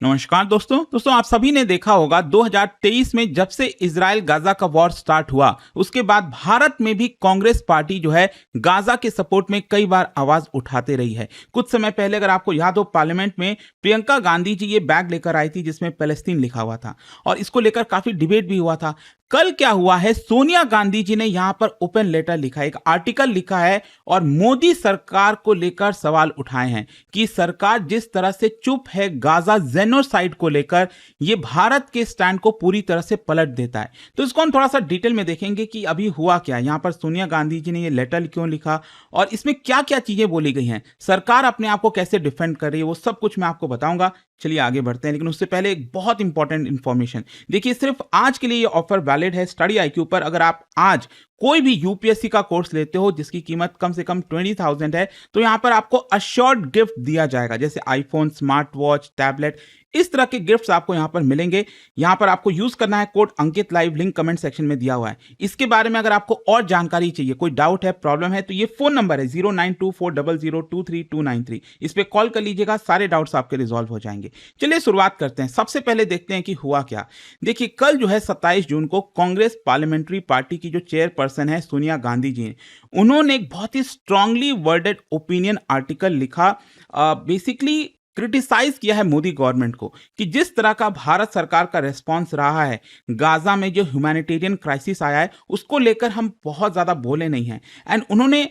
नमस्कार दोस्तों आप सभी ने देखा होगा 2023 में जब से इजराइल गाजा का वॉर स्टार्ट हुआ उसके बाद भारत में भी कांग्रेस पार्टी जो है गाजा के सपोर्ट में कई बार आवाज उठाते रही है। कुछ समय पहले अगर आपको याद हो पार्लियामेंट में प्रियंका गांधी जी ये बैग लेकर आई थी जिसमें पैलेस्तीन लिखा हुआ था और इसको लेकर काफी डिबेट भी हुआ था। कल क्या हुआ है, सोनिया गांधी जी ने यहां पर ओपन लेटर लिखा है, एक आर्टिकल लिखा है और मोदी सरकार को लेकर सवाल उठाए हैं कि सरकार जिस तरह से चुप है गाजा जेनोसाइड को लेकर, ये भारत के स्टैंड को पूरी तरह से पलट देता है। तो इसको हम थोड़ा सा डिटेल में देखेंगे कि अभी हुआ क्या, यहाँ पर सोनिया गांधी जी ने ये लेटर क्यों लिखा और इसमें क्या क्या चीजें बोली गई हैं, सरकार अपने आप को कैसे डिफेंड कर रही है, वो सब कुछ मैं आपको बताऊंगा। चलिए आगे बढ़ते हैं, लेकिन उससे पहले एक बहुत इंपॉर्टेंट इंफॉर्मेशन। देखिए, सिर्फ आज के लिए ये ऑफर वैलिड है स्टडी आईक्यू पर। अगर आप आज कोई भी यूपीएससी का कोर्स लेते हो जिसकी कीमत कम से कम 20,000 है, तो यहाँ पर आपको अश्योर्ड गिफ्ट दिया जाएगा, जैसे आईफोन, स्मार्ट वॉच, टैबलेट, इस तरह के गिफ्ट्स आपको यहाँ पर मिलेंगे। यहाँ पर आपको यूज करना है कोड अंकित लाइव, लिंक कमेंट सेक्शन में दिया हुआ है। इसके बारे में अगर आपको और जानकारी चाहिए, कोई डाउट है, प्रॉब्लम है, तो ये फोन नंबर है 092400233293, इस पे कॉल कर लीजिएगा, सारे डाउट्स आपके रिजॉल्व हो जाएंगे। चलिए शुरुआत करते हैं। सबसे पहले देखते हैं कि हुआ क्या। देखिए, कल जो है 27 जून को कांग्रेस पार्लियामेंट्री पार्टी की जो चेयरपर्सन है सोनिया गांधी जी, उन्होंने एक बहुत ही स्ट्रांगली वर्डेड ओपिनियन आर्टिकल लिखा, बेसिकली क्रिटिसाइज किया है मोदी गवर्नमेंट को कि जिस तरह का भारत सरकार का रेस्पॉन्स रहा है, गाजा में जो ह्यूमैनिटेरियन क्राइसिस आया है उसको लेकर हम बहुत ज्यादा बोले नहीं हैं। एंड उन्होंने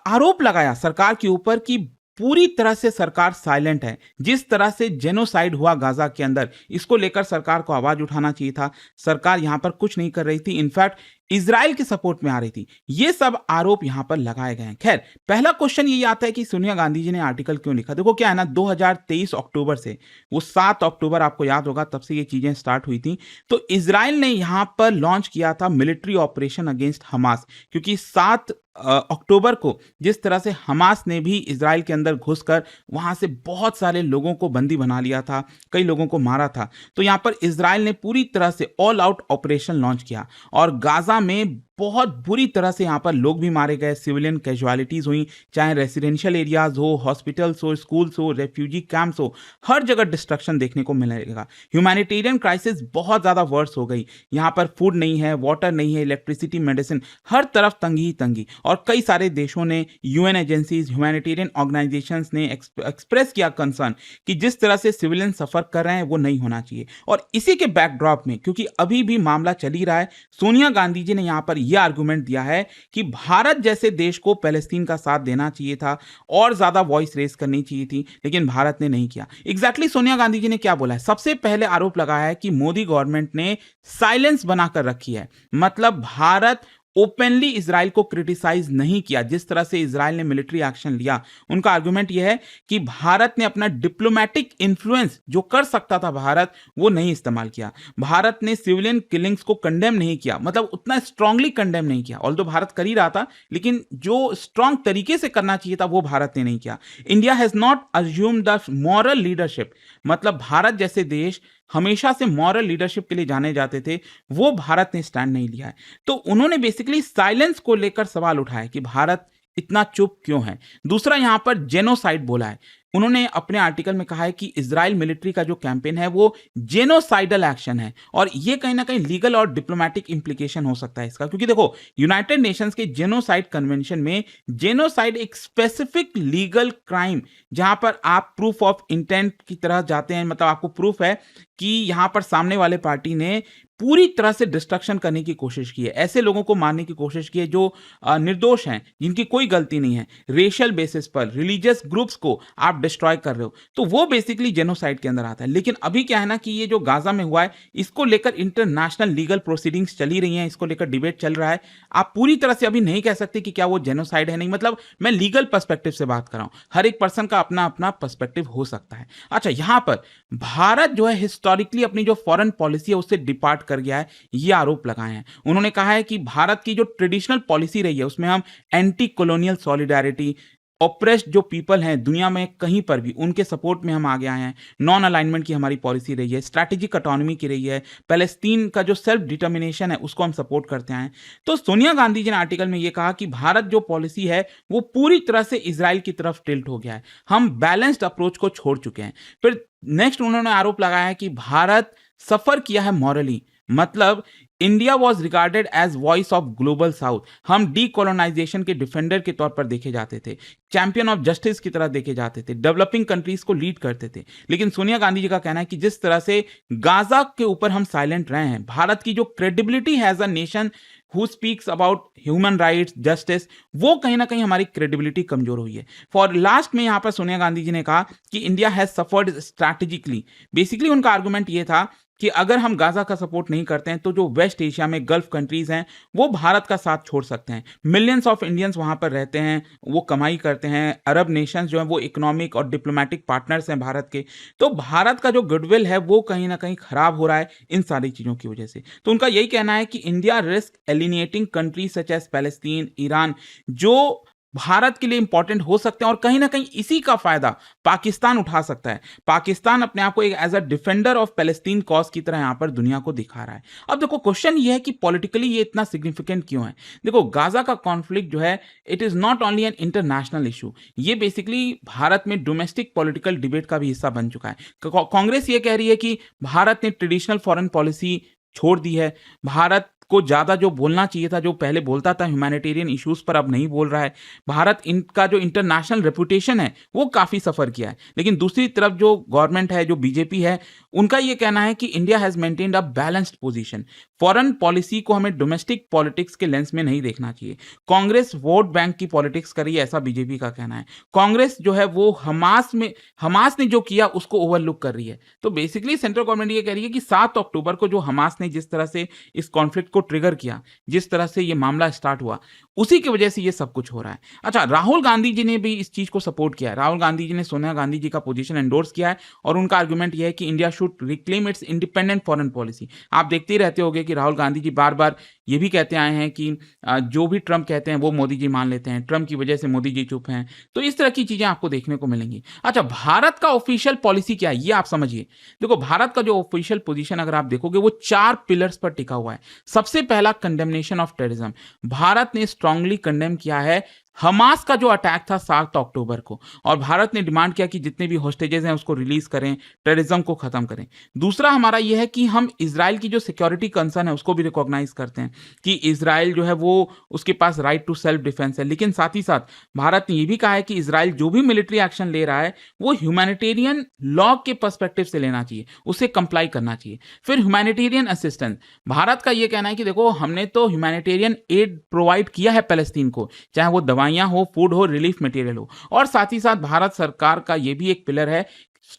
आरोप लगाया सरकार के ऊपर कि पूरी तरह से सरकार साइलेंट है। जिस तरह से जेनोसाइड हुआ गाजा के अंदर, इसको लेकर सरकार को आवाज उठाना चाहिए था। सरकार यहां पर कुछ नहीं कर रही थी, इनफैक्ट इजराइल के सपोर्ट में आ रही थी। ये सब आरोप यहां पर लगाए गए हैं। खैर, पहला क्वेश्चन ये आता है कि सोनिया गांधी जी ने आर्टिकल क्यों लिखा। देखो क्या है ना, 2023 अक्टूबर से, वो 7 अक्टूबर आपको याद होगा, तब से ये चीजें स्टार्ट हुई थी। तो इजराइल ने यहां पर लॉन्च किया था मिलिट्री ऑपरेशन अगेंस्ट हमास, क्योंकि 7 अक्टूबर को जिस तरह से हमास ने भी इजराइल के अंदर घुसकर वहां से बहुत सारे लोगों को बंदी बना लिया था, कई लोगों को मारा था। तो यहां पर इजराइल ने पूरी तरह से ऑल आउट ऑपरेशन लॉन्च किया और गाजा में बहुत बुरी तरह से यहां पर लोग भी मारे गए, सिविलियन कैजुअलिटीज हुई, चाहे रेसिडेंशियल एरियाज हो, हॉस्पिटल्स हो, स्कूल्स हो, रेफ्यूजी कैंप्स हो, हर जगह डिस्ट्रक्शन देखने को मिलेगा। ह्यूमैनिटेरियन क्राइसिस बहुत ज्यादा वर्स हो गई। यहां पर फूड नहीं है, वाटर नहीं है, इलेक्ट्रिसिटी, मेडिसिन, हर तरफ तंगी ही तंगी। और कई सारे देशों ने, यूएन एजेंसीज, ह्यूमैनिटेरियन ऑर्गेनाइजेशंस ने एक्सप्रेस किया कंसर्न कि जिस तरह से सिविलियन सफर कर रहे हैं वो नहीं होना चाहिए। और इसी के बैकड्रॉप में, क्योंकि अभी भी मामला चल ही रहा है, सोनिया गांधी जी ने यहां पर यह आर्गुमेंट दिया है कि भारत जैसे देश को पैलेस्टीन का साथ देना चाहिए था और ज्यादा वॉइस रेस करनी चाहिए थी, लेकिन भारत ने नहीं किया। एग्जैक्टली सोनिया गांधी जी ने क्या बोला है? सबसे पहले आरोप लगाया है कि मोदी गवर्नमेंट ने साइलेंस बनाकर रखी है, मतलब भारत ओपनली इजराइल को क्रिटिसाइज नहीं किया। जिस तरह से इजराइल ने मिलिट्री एक्शन लिया, उनका आर्गुमेंट यह है कि भारत ने अपना डिप्लोमेटिक इन्फ्लुएंस जो कर सकता था भारत, वो नहीं इस्तेमाल किया। भारत ने सिविलियन किलिंग्स को कंडेम नहीं किया, मतलब उतना स्ट्रांगली कंडेम नहीं किया। ऑल्दो भारत कर ही रहा था, लेकिन जो स्ट्रांग तरीके से करना चाहिए था वो भारत ने नहीं किया। India has not assume the moral leadership, मतलब भारत जैसे देश हमेशा से मॉरल लीडरशिप के लिए जाने जाते थे, वो भारत ने स्टैंड नहीं लिया है। तो उन्होंने बेसिकली साइलेंस को लेकर सवाल उठाया कि भारत इतना चुप क्यों है। दूसरा, यहां पर जेनोसाइड बोला है। उन्होंने अपने आर्टिकल में कहा है कि इजराइल मिलिट्री का जो कैंपेन है वो जेनोसाइडल एक्शन है और ये कहीं ना कहीं लीगल और डिप्लोमेटिक इंप्लीकेशन हो सकता है इसका, क्योंकि देखो, यूनाइटेड नेशंस के जेनोसाइड कन्वेंशन में जेनोसाइड एक स्पेसिफिक लीगल क्राइम, जहां पर आप प्रूफ ऑफ इंटेंट की तरह जाते हैं, मतलब आपको प्रूफ है कि यहां पर सामने वाले पार्टी ने पूरी तरह से डिस्ट्रक्शन करने की कोशिश की है, ऐसे लोगों को मारने की कोशिश की है जो निर्दोष हैं, जिनकी कोई गलती नहीं है, रेशियल बेसिस पर रिलीजियस ग्रुप्स को आप डिस्ट्रॉय कर रहे हो, तो वो बेसिकली जेनोसाइड के अंदर आता है। लेकिन अभी क्या है ना कि ये जो गाजा में हुआ है, इसको लेकर इंटरनेशनल लीगल प्रोसीडिंग्स चली रही हैं, इसको लेकर डिबेट चल रहा है। आप पूरी तरह से अभी नहीं कह सकते कि क्या वो जेनोसाइड है, नहीं, मतलब मैं लीगल पर्सपेक्टिव से बात कर रहा हूं, हर एक पर्सन का अपना अपना पर्सपेक्टिव हो सकता है। अच्छा, यहां पर भारत जो है हिस्टोरिकली अपनी जो फॉरेन पॉलिसी है उससे डिपार्ट कर गया है, ये आरोप लगाए हैं। उन्होंने कहा है कि भारत की जो ट्रेडिशनल पॉलिसी रही है उसमें हम एंटी कॉलोनियल सॉलिडारिटी, ऑप्रेस्ड जो पीपल हैं दुनिया में कहीं पर भी, उनके सपोर्ट में हम आगे आए हैं। नॉन अलाइनमेंट की हमारी पॉलिसी रही है, स्ट्रैटेजिक ऑटोनॉमी की रही है, पैलेस्तीन का जो सेल्फ डिटर्मिनेशन है उसको हम सपोर्ट करते आए हैं। तो सोनिया गांधी जी ने आर्टिकल में ये कहा कि भारत जो पॉलिसी है वो पूरी तरह से इजराइल की तरफ टिल्ट हो गया है, हम बैलेंस्ड अप्रोच को छोड़ चुके हैं। फिर नेक्स्ट उन्होंने आरोप लगाया है कि भारत सफर किया है मॉरली, मतलब India was regarded as voice of global south, हम डीकोलोनाइजेशन के डिफेंडर के तौर पर देखे जाते थे, चैंपियन ऑफ जस्टिस की तरह देखे जाते थे, डेवलपिंग कंट्रीज को लीड करते थे। लेकिन सोनिया गांधी जी का कहना है कि जिस तरह से गाजा के ऊपर हम साइलेंट रहे हैं, भारत की जो क्रेडिबिलिटी है as a nation who speaks about human rights justice, वो कहीं ना कहीं हमारी क्रेडिबिलिटी कमजोर हुई है। फॉर लास्ट में यहां पर सोनिया गांधी जी ने कहा कि India has suffered strategically. Basically उनका आर्गुमेंट ये था कि अगर हम गाजा का सपोर्ट नहीं करते हैं तो जो वेस्ट एशिया में गल्फ कंट्रीज हैं वो भारत का साथ छोड़ सकते हैं। मिलियंस ऑफ इंडियंस वहां पर रहते हैं, वो कमाई करते हैं, अरब नेशंस जो है वो इकोनॉमिक और डिप्लोमेटिक पार्टनर्स हैं भारत के। तो भारत का जो गुडविल है वो कहीं ना कहीं खराब हो रहा है इन सारी चीजों की वजह से। तो उनका यही कहना है कि India risk alienating countries such as Palestine, Iran, जो भारत के लिए इंपॉर्टेंट हो सकते हैं, और कहीं ना कहीं इसी का फायदा पाकिस्तान उठा सकता है। पाकिस्तान अपने आप को एक as a defender of Palestine cause की तरह यहां पर दुनिया को दिखा रहा है। अब देखो क्वेश्चन ये है कि पॉलिटिकली ये इतना सिग्निफिकेंट क्यों है। देखो गाजा का कॉन्फ्लिक्ट जो है it is not only an international issue, ये बेसिकली भारत में डोमेस्टिक पॉलिटिकल डिबेट का भी हिस्सा बन चुका है। कांग्रेस ये कह रही है कि भारत ने ट्रेडिशनल फॉरेन पॉलिसी छोड़ दी है, भारत को ज्यादा जो बोलना चाहिए था, जो पहले बोलता था ह्यूमैनिटेरियन इश्यूज पर, अब नहीं बोल रहा है। भारत इनका जो इंटरनेशनल रेपुटेशन है वो काफी सफर किया है। लेकिन दूसरी तरफ जो गवर्नमेंट है, जो बीजेपी है, उनका ये कहना है कि India has maintained a balanced position. Foreign policy को हमें डोमेस्टिक पॉलिटिक्स के लेंस में नहीं देखना चाहिए। कांग्रेस वोट बैंक की पॉलिटिक्स कर रही है, ऐसा बीजेपी का कहना है। कांग्रेस जो है वो हमास ने जो किया उसको ओवरलुक कर रही है। तो बेसिकली सेंट्रल गवर्नमेंट ये कह रही है कि 7 अक्टूबर को जो हमास ने जिस तरह से इस कॉन्फ्लिक्ट को ट्रिगर किया, जिस तरह से ये मामला स्टार्ट हुआ, उसी की वजह से ये सब कुछ हो रहा है। अच्छा, राहुल गांधी जी ने भी इस चीज को सपोर्ट किया है। राहुल गांधी जी ने सोनिया गांधी जी का पोजीशन एंडोर्स किया है और उनका आर्गुमेंट यह है कि India should reclaim it's independent foreign policy. आप देखते ही रहते होंगे कि राहुल गांधी जी बार बार ये भी कहते आए हैं कि जो भी ट्रंप कहते हैं वो मोदी जी मान लेते हैं, ट्रंप की वजह से मोदी जी चुप हैं। तो इस तरह की चीजें आपको देखने को मिलेंगी। अच्छा, भारत का ऑफिशियल पॉलिसी क्या है ये आप समझिए। देखो, भारत का जो ऑफिशियल पोजीशन अगर आप देखोगे वो 4 पिलर्स पर टिका हुआ है। सबसे पहला, कंडेमनेशन ऑफ टेररिज्म। भारत ने स्ट्रांगली कंडेम किया है हमास का जो अटैक था 7 अक्टूबर को, और भारत ने डिमांड किया कि जितने भी होस्टेजेस हैं उसको रिलीज करें, टेररिज्म को खत्म करें। दूसरा हमारा यह है कि हम इजराइल की जो सिक्योरिटी कंसर्न है उसको भी रिकॉग्नाइज करते हैं कि इजराइल जो है वो उसके पास राइट टू सेल्फ डिफेंस है। लेकिन साथ ही साथ भारत ने यह भी कहा है कि इजराइल जो भी मिलिट्री एक्शन ले रहा है वो ह्यूमैनिटेरियन लॉ के पर्सपेक्टिव से लेना चाहिए, उसे कंप्लाई करना चाहिए। फिर ह्यूमैनिटेरियन असिस्टेंस, भारत का यह कहना है कि देखो हमने तो ह्यूमैनिटेरियन एड प्रोवाइड किया है पैलेस्टीन को, चाहे वो दवाइयां हो, फूड हो, रिलीफ मटेरियल हो। और साथ ही साथ भारत सरकार का यह भी एक पिलर है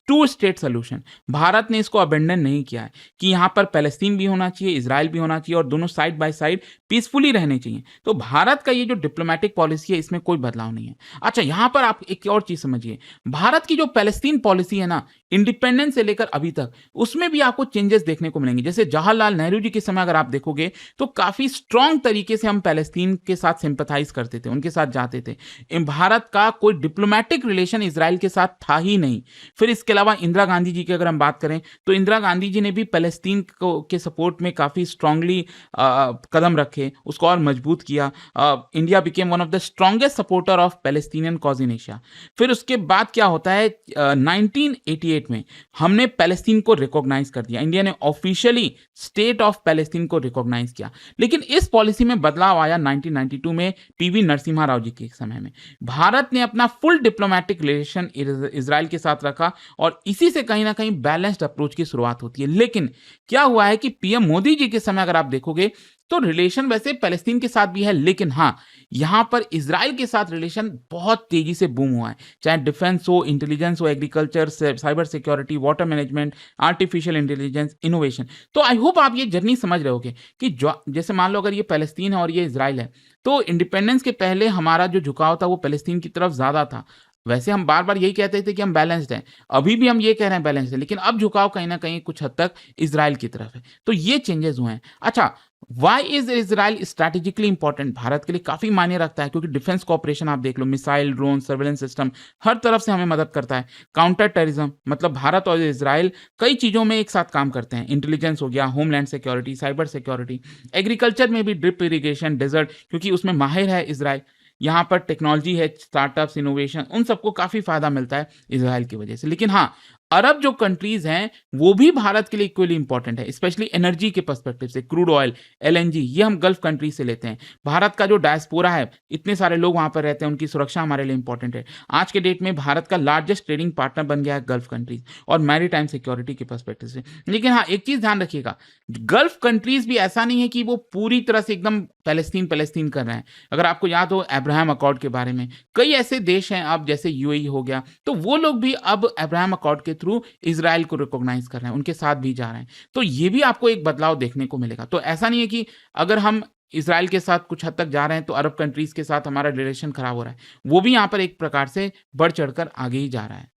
टू स्टेट सोल्यूशन। भारत ने इसको अबेंडन नहीं किया है कि यहां पर पैलेस्तीन भी होना चाहिए, इजराइल भी होना चाहिए और दोनों साइड बाय साइड पीसफुली रहने चाहिए। तो भारत का ये जो डिप्लोमेटिक पॉलिसी है इसमें कोई बदलाव नहीं है। अच्छा, यहां पर आप एक और चीज समझिए, भारत की जो पैलेस्तीन पॉलिसी है ना, इंडिपेंडेंस से लेकर अभी तक, उसमें भी आपको चेंजेस देखने को मिलेंगे। जैसे जवाहरलाल नेहरू जी के समय अगर आप देखोगे तो काफी स्ट्रांग तरीके से हम पैलेस्तीन के साथ सिंपैथाइज करते थे, उनके साथ जाते थे। भारत का कोई डिप्लोमेटिक रिलेशन इजराइल के साथ था ही नहीं। फिर इसके अलावा इंदिरा गांधी जी की अगर हम बात करें तो इंदिरा गांधी जी ने भी पैलेस्तीन के सपोर्ट में काफी स्ट्रांगली कदम रखे, उसको और मजबूत किया। India became one of the strongest supporter of Palestinian cause in Asia. फिर उसके बाद क्या होता है, 1988 में हमने पैलेस्तीन को रिकॉग्नाइज कर दिया, इंडिया ने ऑफिशियली स्टेट ऑफ पैलेस्तीन को रिकॉग्नाइज किया। लेकिन इस पॉलिसी में बदलाव आया 1992 में पीवी नरसिम्हा राव जी के समय में। भारत ने अपना फुल डिप्लोमेटिक रिलेशन इजराइल के साथ रखा और इसी से कहीं ना कहीं बैलेंस्ड अप्रोच की शुरुआत होती है। लेकिन क्या हुआ है कि पीएम मोदी जी के समय अगर आप देखोगे तो रिलेशन वैसे पैलेस्तीन के साथ भी है, लेकिन हाँ, यहां पर इजराइल के साथ रिलेशन बहुत तेजी से बूम हुआ है, चाहे डिफेंस हो, इंटेलिजेंस हो, agriculture, cyber security, water management, artificial intelligence, innovation. तो आई होप आप ये जर्नी समझ रहे होगे कि जैसे मान लो अगर ये पैलेस्तीन है और ये इजराइल है, तो इंडिपेंडेंस के पहले हमारा जो झुकाव था वो पैलेस्तीन की तरफ ज्यादा था। वैसे हम बार-बार यही कहते थे कि हम बैलेंस्ड हैं, अभी भी हम ये कह रहे हैं बैलेंस्ड है, लेकिन अब झुकाव कहीं न कहीं कुछ हद तक इज़राइल की तरफ है। तो ये चेंजेज़ हुए हैं। अच्छा, why is Israel strategically important? Bharat के लिए काफ़ी मायने रखता है क्योंकि डिफेंस कोऑपरेशन आप देख लो, मिसाइल, ड्रोन, सर्वेलेंस सिस्टम हर तरफ से हमें मदद करता है। काउंटर टेररिज्म मतलब भारत और इज़राइल कई चीज़ों में एक साथ काम करते हैं। इंटेलिजेंस हो गया, homeland security, cyber security, agriculture में भी ड्रिप इरिगेशन, डेज़र्ट क्योंकि उसमें माहिर है इज़राइल। यहाँ पर टेक्नोलॉजी है, स्टार्टअप्स, इनोवेशन उन सबको काफ़ी फ़ायदा मिलता है इज़राइल की वजह से। लेकिन हाँ, अरब जो कंट्रीज़ हैं, वो भी भारत के लिए इक्वली इंपॉर्टेंट है, स्पेशली एनर्जी के पर्सपेक्टिव से। क्रूड ऑयल, एलएनजी ये हम गल्फ कंट्री से लेते हैं। भारत का जो डायस्पोरा है, इतने सारे लोग वहाँ पर रहते हैं, उनकी सुरक्षा हमारे लिए इंपॉर्टेंट है। आज के डेट में भारत का लार्जेस्ट ट्रेडिंग पार्टनर बन गया है गल्फ कंट्रीज़ और मैरीटाइम सिक्योरिटी के पर्सपेक्टिव से। लेकिन हाँ, एक चीज़ ध्यान रखिएगा, गल्फ कंट्रीज़ भी ऐसा नहीं है कि वो पूरी तरह से एकदम पैलेस्टीन कर रहे हैं। अगर आपको याद हो अब्राहम अकॉर्ड के बारे में, कई ऐसे देश हैं अब जैसे यूएई हो गया, तो वो लोग भी अब अब्राहम अकॉर्ड के थ्रू इज़राइल को रिकॉग्नाइज़ कर रहे हैं, उनके साथ भी जा रहे हैं। तो ये भी आपको एक बदलाव देखने को मिलेगा। तो ऐसा नहीं है कि अगर हम इज़राइल के साथ कुछ हद तक जा रहे हैं तो अरब कंट्रीज़ के साथ हमारा रिलेशन खराब हो रहा है। वो भी यहाँ पर एक प्रकार से बढ़ चढ़कर आगे ही जा रहा है।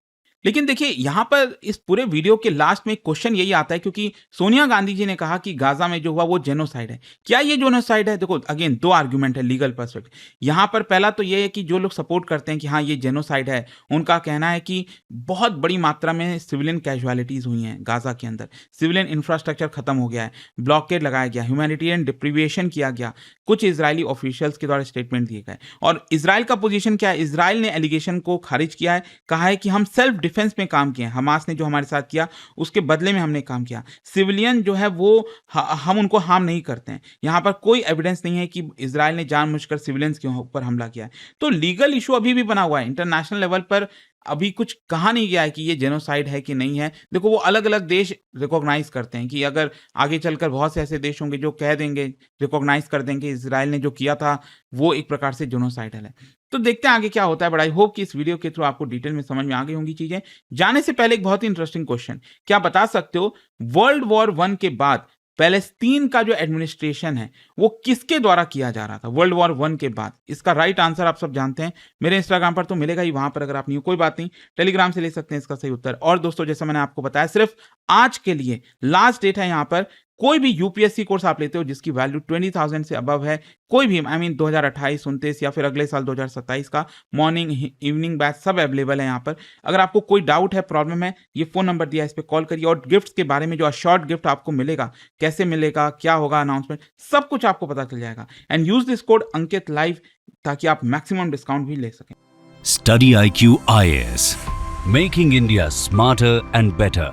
लेकिन देखिए यहाँ पर इस पूरे वीडियो के लास्ट में एक क्वेश्चन यही आता है क्योंकि सोनिया गांधी जी ने कहा कि गाजा में जो हुआ वो जेनोसाइड है। क्या ये जेनोसाइड है? देखो अगेन दो आर्गुमेंट है लीगल पर्सपेक्टिव। यहाँ पर पहला तो ये है कि जो लोग सपोर्ट करते हैं कि हाँ ये जेनोसाइड है, उनका कहना है कि बहुत बड़ी मात्रा में सिविलियन कैजुअलिटीज हुई हैं गाजा के अंदर, सिविलियन इंफ्रास्ट्रक्चर खत्म हो गया है, ब्लॉकेड लगाया गया, ह्यूमैनिटेरियन डिप्रीविएशन किया गया, कुछ इजरायली ऑफिशियल्स के द्वारा स्टेटमेंट दिए गए। और इसराइल का पोजीशन क्या है? इसराइल ने एलिगेशन को खारिज किया है, कहा है कि हम सेल्फ डिफेंस में काम किए हैं, हमास ने जो हमारे साथ किया उसके बदले में हमने काम किया, सिविलियन जो है वो हम उनको हार्म नहीं करते हैं। यहाँ पर कोई एविडेंस नहीं है कि इसराइल ने जानबूझकर सिविलियंस के ऊपर हमला किया है। तो लीगल इशू अभी भी बना हुआ है, इंटरनेशनल लेवल पर अभी कुछ कहा नहीं गया है कि ये जेनोसाइड है कि नहीं है। देखो वो अलग अलग देश रिकॉग्नाइज करते हैं कि अगर आगे चलकर बहुत से ऐसे देश होंगे जो कह देंगे, रिकॉग्नाइज कर देंगे इसराइल ने जो किया था वो एक प्रकार से जेनोसाइडल है। तो देखते हैं आगे क्या होता है, बट आई होप कि इस वीडियो के थ्रू आपको डिटेल में समझ में आ गई होंगी चीजें। जाने से पहले एक बहुत ही इंटरेस्टिंग क्वेश्चन, क्या बता सकते हो वर्ल्ड वॉर 1 के बाद पैलेस्तीन का जो एडमिनिस्ट्रेशन है वो किसके द्वारा किया जा रहा था वर्ल्ड वॉर 1 के बाद? इसका राइट आंसर आप सब जानते हैं, मेरे इंस्टाग्राम पर तो मिलेगा ही, वहां पर अगर आप नहीं हो कोई बात नहीं, टेलीग्राम से ले सकते हैं इसका सही उत्तर। और दोस्तों जैसा मैंने आपको बताया सिर्फ आज के लिए लास्ट डेट है यहाँ पर, कोई भी यूपीएससी कोर्स आप लेते हो जिसकी वैल्यू 20,000 से अबव है, कोई भी 2028, 29 या फिर अगले साल 2027 का मॉर्निंग इवनिंग बैच सब अवेलेबल है यहाँ पर। अगर आपको कोई डाउट है, प्रॉब्लम है, ये फोन नंबर दिया है, इस पर कॉल करिए। और गिफ्ट्स के बारे में जो शॉर्ट गिफ्ट आपको मिलेगा, कैसे मिलेगा, क्या होगा, अनाउंसमेंट सब कुछ आपको पता चल जाएगा। And use this code Ankit live ताकि आप मैक्सिमम डिस्काउंट भी ले सकें। Study IQ IAS, making India smarter and better.